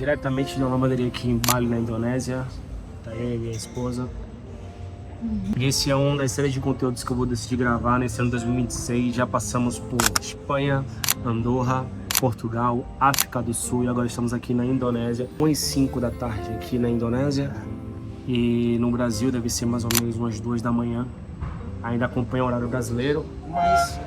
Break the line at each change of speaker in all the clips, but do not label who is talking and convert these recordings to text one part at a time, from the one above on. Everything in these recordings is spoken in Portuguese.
Diretamente de uma lavanderia aqui em Bali, na Indonésia. Tá eu e minha esposa. E esse é um das séries de conteúdos que eu vou decidir gravar nesse ano 2026. Já passamos por Espanha, Andorra, Portugal, África do Sul e agora estamos aqui na Indonésia. 1h05 da tarde aqui na Indonésia e no Brasil deve ser mais ou menos umas 2 da manhã. Ainda acompanha o horário brasileiro, mas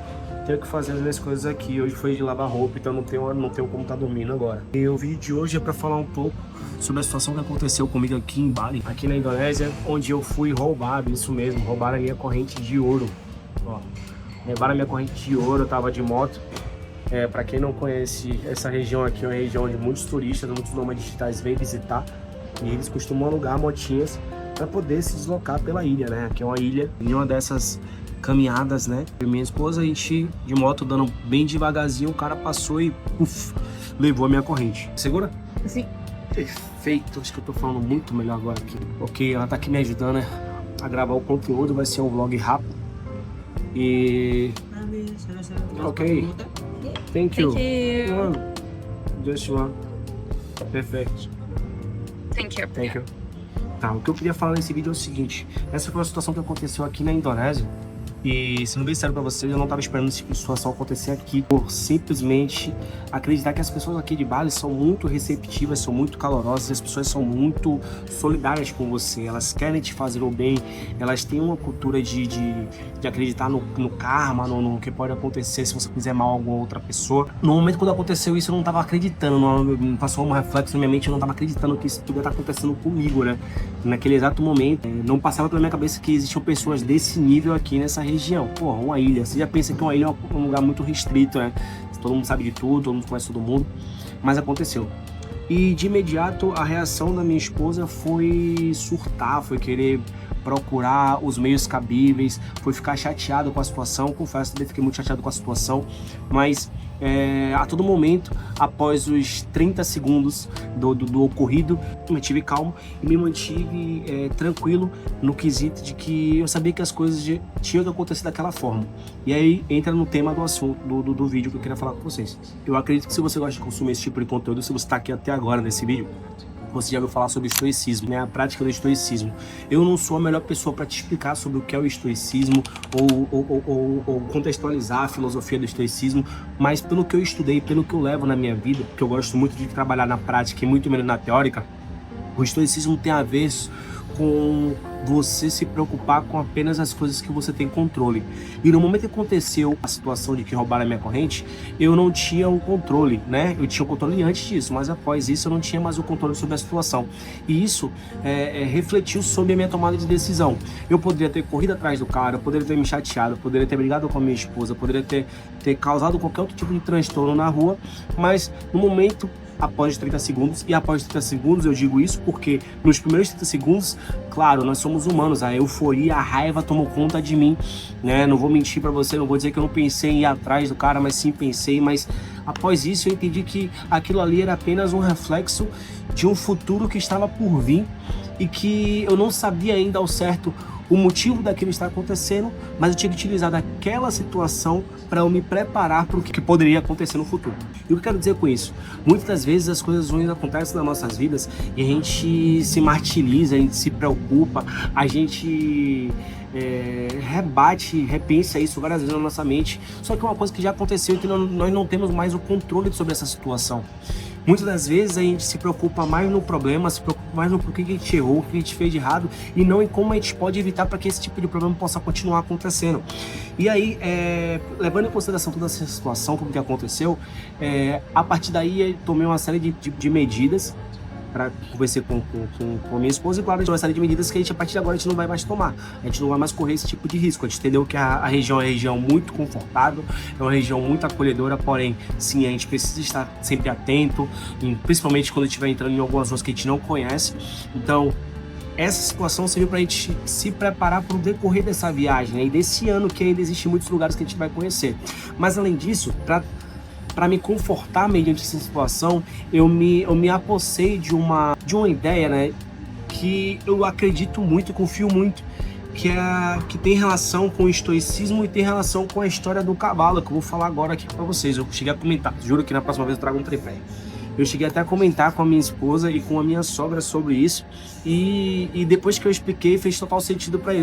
tenho que fazer as minhas coisas aqui. Hoje foi de lavar roupa, então não tenho como estar dormindo agora. E o vídeo de hoje é para falar um pouco sobre a situação que aconteceu comigo aqui em Bali, aqui na Indonésia, onde eu fui roubado, isso mesmo, roubaram a minha corrente de ouro. Ó, levaram a minha corrente de ouro, eu tava de moto. Para quem não conhece, essa região aqui é uma região onde muitos turistas, muitos nômades digitais vêm visitar e eles costumam alugar motinhas para poder se deslocar pela ilha, né? Aqui é uma ilha, em uma dessas caminhadas, né? Eu e minha esposa, a gente de moto dando bem devagarzinho, o cara passou e levou a minha corrente. Segura?
Sim.
Perfeito, acho que eu tô falando muito melhor agora aqui. Ok, ela tá aqui me ajudando, né, a gravar o conteúdo, vai ser um vlog rápido. E... ok. Thank you. Just one. Perfeito.
Thank you.
Thank you. Tá, o que eu queria falar nesse vídeo é o seguinte. Essa foi uma situação que aconteceu aqui na Indonésia. E sendo bem sério pra vocês, eu não tava esperando essa situação acontecer aqui por simplesmente acreditar que as pessoas aqui de Bali são muito receptivas, são muito calorosas, as pessoas são muito solidárias com você, elas querem te fazer o bem, elas têm uma cultura de acreditar no karma, no que pode acontecer se você fizer mal a alguma outra pessoa. No momento quando aconteceu isso, eu não tava acreditando, não passou um reflexo na minha mente, eu não tava acreditando que isso tudo ia estar acontecendo comigo, né? Naquele exato momento, não passava pela minha cabeça que existiam pessoas desse nível aqui nessa região. Porra, uma ilha. Você já pensa que uma ilha é um lugar muito restrito, né? Todo mundo sabe de tudo, todo mundo conhece todo mundo. Mas aconteceu. E de imediato a reação da minha esposa foi surtar, foi querer procurar os meios cabíveis, foi ficar chateado com a situação. Confesso que eu fiquei muito chateado com a situação, mas a todo momento, após os 30 segundos do ocorrido, eu me mantive calmo e me mantive tranquilo no quesito de que eu sabia que as coisas tinham que acontecer daquela forma. E aí entra no tema do assunto do vídeo que eu queria falar com vocês. Eu acredito que se você gosta de consumir esse tipo de conteúdo, se você está aqui até agora nesse vídeo, você já ouviu falar sobre o estoicismo, né? A prática do estoicismo. Eu não sou a melhor pessoa para te explicar sobre o que é o estoicismo ou contextualizar a filosofia do estoicismo, mas pelo que eu estudei, pelo que eu levo na minha vida, porque eu gosto muito de trabalhar na prática e muito menos na teórica, o estoicismo tem a ver com você se preocupar com apenas as coisas que você tem controle. E no momento que aconteceu a situação de que roubaram a minha corrente, eu não tinha o controle, né? Eu tinha o controle antes disso, mas após isso eu não tinha mais o controle sobre a situação. E isso refletiu sobre a minha tomada de decisão. Eu poderia ter corrido atrás do cara, eu poderia ter me chateado, eu poderia ter brigado com a minha esposa, eu poderia ter causado qualquer outro tipo de transtorno na rua, mas no momento, após os 30 segundos, e após os 30 segundos eu digo isso porque nos primeiros 30 segundos, claro, nós somos humanos, a euforia, a raiva tomou conta de mim, né? Não vou mentir pra você, não vou dizer que eu não pensei em ir atrás do cara, mas sim pensei, mas após isso eu entendi que aquilo ali era apenas um reflexo de um futuro que estava por vir e que eu não sabia ainda ao certo o motivo daquilo estar acontecendo, mas eu tinha que utilizar daquela situação para eu me preparar para o que poderia acontecer no futuro. E o que eu quero dizer com isso? Muitas das vezes as coisas ruins acontecem nas nossas vidas e a gente se martiriza, a gente se preocupa, a gente rebate, repensa isso várias vezes na nossa mente, só que é uma coisa que já aconteceu e que nós não temos mais o controle sobre essa situação. Muitas das vezes a gente se preocupa mais no problema, se preocupa mais no porquê que a gente errou, o que a gente fez de errado e não em como a gente pode evitar para que esse tipo de problema possa continuar acontecendo. E aí, levando em consideração toda essa situação, tudo que aconteceu, a partir daí eu tomei uma série de medidas para conversar com a minha esposa e claro, a gente uma série de medidas que a partir de agora a gente não vai mais tomar, a gente não vai mais correr esse tipo de risco. A gente entendeu que a região é uma região muito confortável, é uma região muito acolhedora, porém sim, a gente precisa estar sempre atento, principalmente quando estiver entrando em algumas ruas que a gente não conhece. Então essa situação serviu para a gente se preparar para o decorrer dessa viagem, né? E desse ano que ainda existem muitos lugares que a gente vai conhecer. Mas além disso, para me confortar mediante essa situação, eu me apossei de uma ideia, né, que eu acredito muito e confio muito, que tem relação com o estoicismo e tem relação com a história do cavalo, que eu vou falar agora aqui para vocês. Eu cheguei a comentar, juro que na próxima vez eu trago um tripé. Eu cheguei até a comentar com a minha esposa e com a minha sogra sobre isso. E depois que eu expliquei, fez total sentido para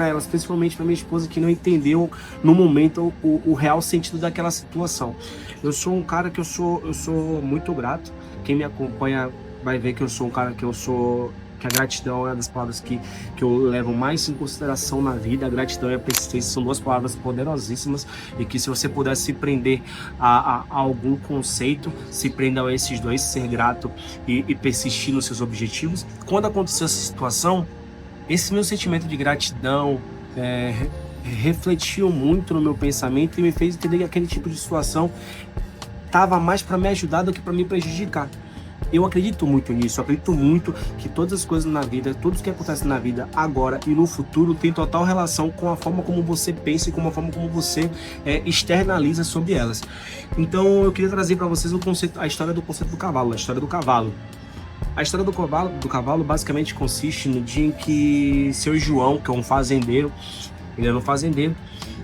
elas, principalmente para minha esposa, que não entendeu no momento o real sentido daquela situação. Eu sou um cara que eu sou muito grato. Quem me acompanha vai ver que eu sou um cara que a gratidão é uma das palavras que eu levo mais em consideração na vida. A gratidão e a persistência são duas palavras poderosíssimas e que, se você pudesse se prender a algum conceito, se prenda a esses dois: ser grato e persistir nos seus objetivos. Quando aconteceu essa situação, esse meu sentimento de gratidão refletiu muito no meu pensamento e me fez entender que aquele tipo de situação estava mais para me ajudar do que para me prejudicar. Eu acredito muito nisso, eu acredito muito que todas as coisas na vida, tudo que acontece na vida agora e no futuro tem total relação com a forma como você pensa e com a forma como você externaliza sobre elas. Então eu queria trazer para vocês a história do conceito do cavalo, a história do cavalo. A história do cavalo basicamente consiste no dia em que seu João, que é um fazendeiro, ele era um fazendeiro,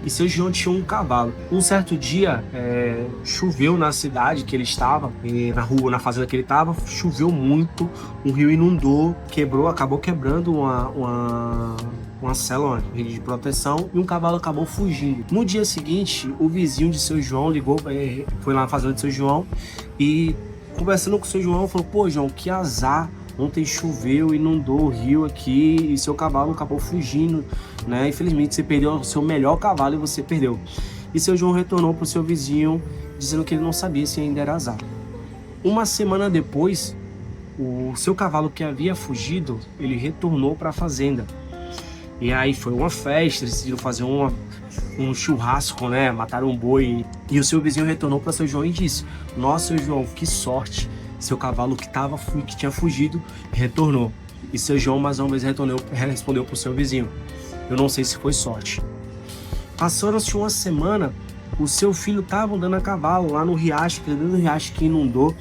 e seu João tinha um cavalo. Um certo dia, choveu na cidade que ele estava, na fazenda que ele estava, choveu muito, um rio inundou, acabou quebrando uma célula, uma rede de proteção, e um cavalo acabou fugindo. No dia seguinte, o vizinho de seu João ligou, foi lá na fazenda de seu João, e conversando com o seu João, falou: pô, João, que azar, ontem choveu, inundou o rio aqui e seu cavalo acabou fugindo, né? Infelizmente você perdeu o seu melhor cavalo e você perdeu. E seu João retornou para o seu vizinho dizendo que ele não sabia se ainda era azar. Uma semana depois, o seu cavalo que havia fugido, ele retornou para a fazenda. E aí foi uma festa, eles decidiram fazer um churrasco, né? Mataram um boi. E o seu vizinho retornou para seu João e disse: nossa, seu João, que sorte! Seu cavalo que tinha fugido retornou. E seu João mais uma vez respondeu para o seu vizinho: eu não sei se foi sorte. Passaram-se uma semana, o seu filho estava andando a cavalo lá no riacho que inundou,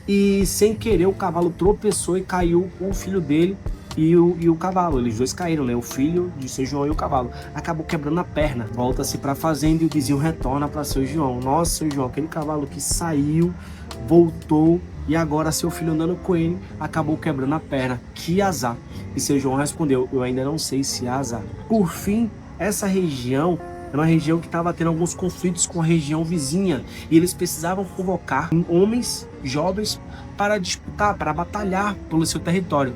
e sem querer o cavalo tropeçou e caiu o filho dele e o cavalo. Eles dois caíram, né? O filho de seu João e o cavalo. Acabou quebrando a perna. Volta-se para a fazenda e o vizinho retorna para seu João: nossa, seu João, aquele cavalo que saiu, voltou, e agora seu filho andando com ele acabou quebrando a perna. Que azar. E seu João respondeu: eu ainda não sei se é azar. Por fim, essa região era uma região que estava tendo alguns conflitos com a região vizinha, e eles precisavam convocar homens jovens para disputar, para batalhar pelo seu território.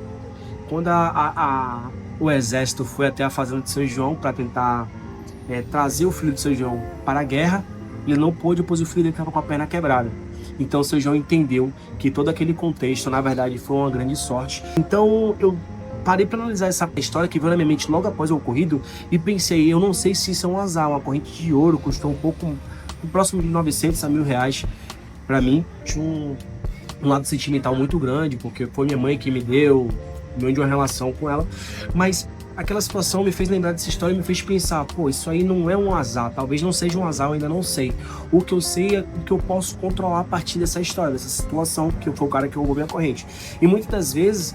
Quando o exército foi até a fazenda de seu João para tentar trazer o filho de seu João para a guerra, ele não pôde, pois o filho dele estava com a perna quebrada. Então seu João entendeu que todo aquele contexto, na verdade, foi uma grande sorte. Então eu parei para analisar essa história que veio na minha mente logo após o ocorrido e pensei: eu não sei se isso é um azar. Uma corrente de ouro custou próximo de 900 a 1.000 reais para mim. Tinha um lado sentimental muito grande, porque foi minha mãe que me deu, meio de uma relação com ela, mas aquela situação me fez lembrar dessa história e me fez pensar: pô, isso aí não é um azar, talvez não seja um azar, eu ainda não sei. O que eu sei é o que eu posso controlar a partir dessa história, dessa situação, que foi o cara que roubou minha corrente. E muitas das vezes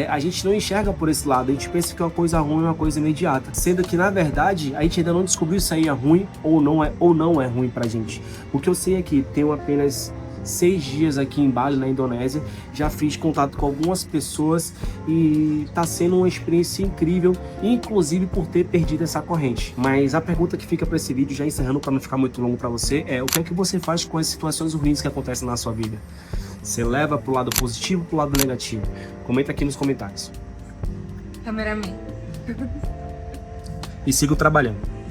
a gente não enxerga por esse lado, a gente pensa que uma coisa ruim é uma coisa imediata, sendo que na verdade a gente ainda não descobriu se aí é ruim ou não é ruim pra gente. O que eu sei é que tenho apenas 6 dias aqui em Bali, na Indonésia, já fiz contato com algumas pessoas e tá sendo uma experiência incrível, inclusive por ter perdido essa corrente. Mas a pergunta que fica para esse vídeo, já encerrando para não ficar muito longo para você, é: o que é que você faz com as situações ruins que acontecem na sua vida? Você leva pro lado positivo ou pro lado negativo? Comenta aqui nos comentários.
Cameraman.
E sigo trabalhando.